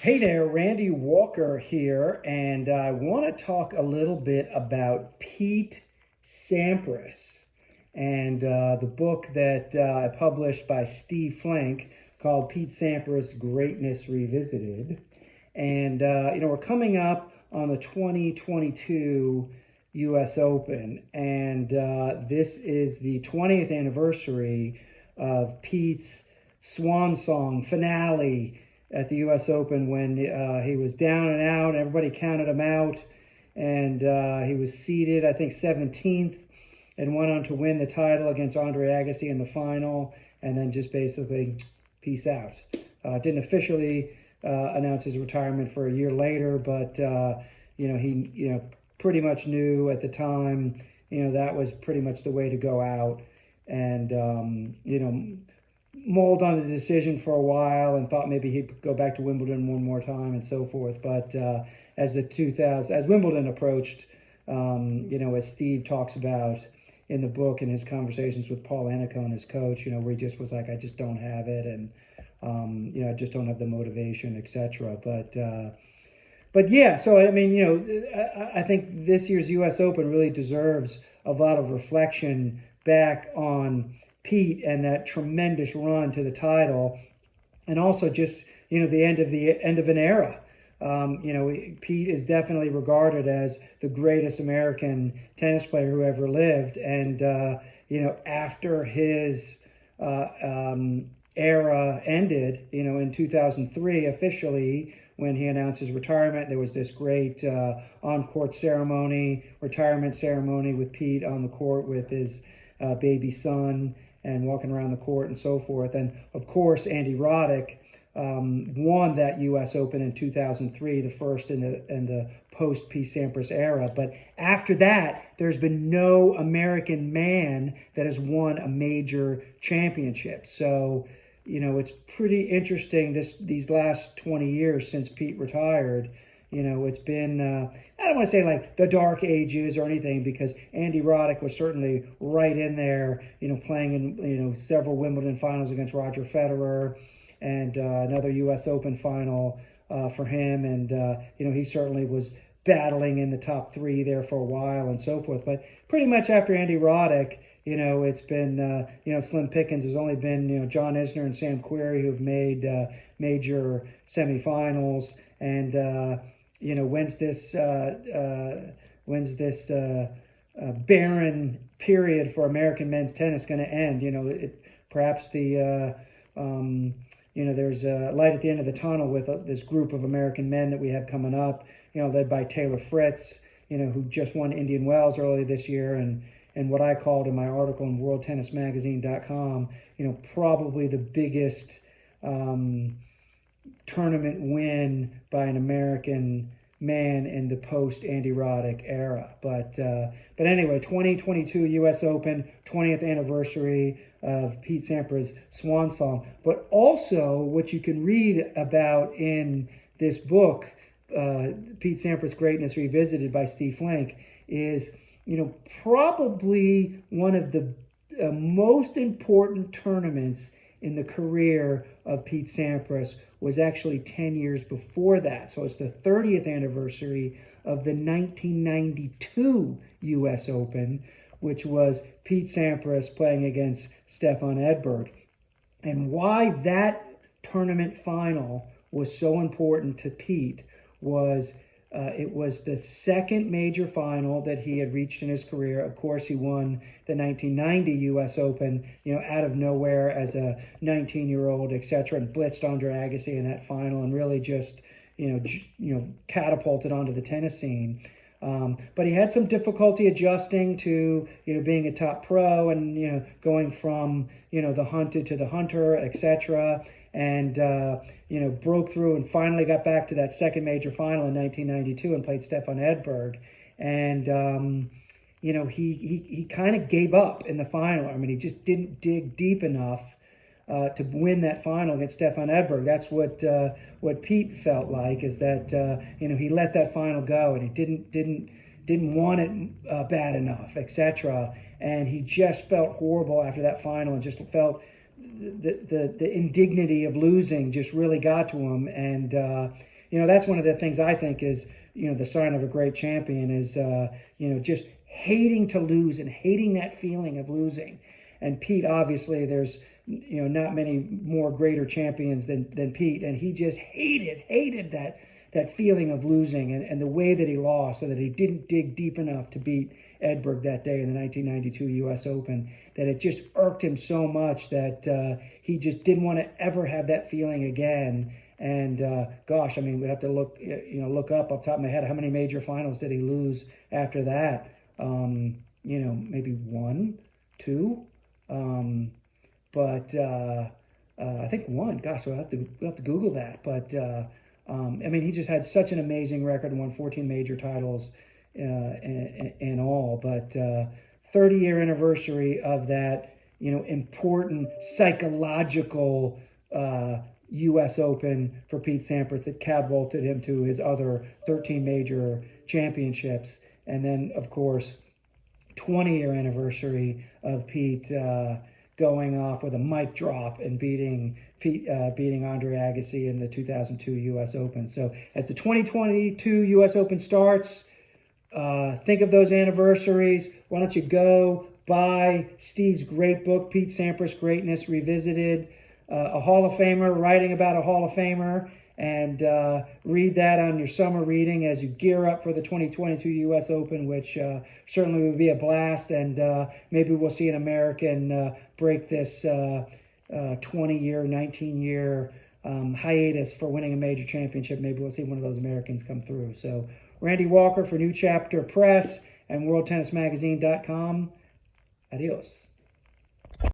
Hey there, Randy Walker here, and I want to talk a little bit about Pete Sampras and the book that I published by Steve Flink called Pete Sampras Greatness Revisited. And, we're coming up on the 2022 US Open, and this is the 20th anniversary of Pete's swan song finale at the US Open when he was down and out. Everybody counted him out, and he was seeded, I think, 17th, and went on to win the title against Andre Agassi in the final, and then just basically peace out. Didn't officially announce his retirement for a year later, but he pretty much knew at the time that was pretty much the way to go out, and mulled on the decision for a while and thought maybe he'd go back to Wimbledon one more time and so forth. But as Wimbledon approached, as Steve talks about in the book and his conversations with Paul Annacone, his coach, where he just was like, I just don't have it, and I just don't have the motivation, etc. But yeah, so I mean, I think this year's U.S. Open really deserves a lot of reflection back on Pete and that tremendous run to the title, and also just the end of an era. Pete is definitely regarded as the greatest American tennis player who ever lived, and after his era ended, in 2003 officially, when he announced his retirement, there was this great on-court retirement ceremony with Pete on the court with his baby son, and walking around the court and so forth. And of course, Andy Roddick won that U.S. Open in 2003, the first in the post Pete Sampras era. But after that, there's been no American man that has won a major championship. So, it's pretty interesting these last 20 years since Pete retired. It's been, I don't want to say like the dark ages or anything, because Andy Roddick was certainly right in there, playing in, several Wimbledon finals against Roger Federer, and another U.S. Open final for him. And, he certainly was battling in the top three there for a while and so forth. But pretty much after Andy Roddick, it's been, slim pickings. There's only been, John Isner and Sam Querrey who've made major semifinals. And, when's this barren period for American men's tennis going to end? Perhaps there's a light at the end of the tunnel with this group of American men that we have coming up, led by Taylor Fritz, who just won Indian Wells earlier this year, and what I called in my article in worldtennismagazine.com, probably the biggest tournament win by an American man in the post Andy Roddick era. But anyway, 2022 U.S. Open, 20th anniversary of Pete Sampras' swan song. But also what you can read about in this book, Pete Sampras' Greatness Revisited by Steve Flink, is probably one of the most important tournaments in the career of Pete Sampras was actually 10 years before that. So it's the 30th anniversary of the 1992 U.S. Open, which was Pete Sampras playing against Stefan Edberg. And why that tournament final was so important to Pete was it was the second major final that he had reached in his career. Of course, he won the 1990 U.S. Open, out of nowhere as a 19-year-old, etc., and blitzed Andre Agassi in that final, and really just, catapulted onto the tennis scene. But he had some difficulty adjusting to, being a top pro and, going from, the hunted to the hunter, etc., and, broke through and finally got back to that second major final in 1992 and played Stefan Edberg. And, he kind of gave up in the final. I mean, he just didn't dig deep enough to win that final against Stefan Edberg. That's what Pete felt like, is that, he let that final go and he didn't want it bad enough, etc. And he just felt horrible after that final and just felt the indignity of losing just really got to him. And that's one of the things I think is, the sign of a great champion is, just hating to lose and hating that feeling of losing. And Pete, obviously, there's, not many more greater champions than Pete. And he just hated that feeling of losing and the way that he lost, so that he didn't dig deep enough to beat Edberg that day in the 1992 U.S. Open, that it just irked him so much that he just didn't want to ever have that feeling again. And gosh, I mean, we'd have to look up off the top of my head, how many major finals did he lose after that? Maybe one, two, but I think one. Gosh, we'll have to Google that. But I mean, he just had such an amazing record and won 14 major titles in all. But 30-year anniversary of that, important psychological U.S. Open for Pete Sampras that catapulted him to his other 13 major championships. And then, of course, 20-year anniversary of Pete going off with a mic drop and beating Andre Agassi in the 2002 U.S. Open. So as the 2022 U.S. Open starts, think of those anniversaries. Why don't you go buy Steve's great book, Pete Sampras Greatness Revisited, a Hall of Famer writing about a Hall of Famer, and read that on your summer reading as you gear up for the 2022 U.S. Open, which certainly would be a blast. And maybe we'll see an American break this 20-year, 19-year hiatus for winning a major championship. Maybe we'll see one of those Americans come through. So Randy Walker for New Chapter Press and WorldTennisMagazine.com. Adios.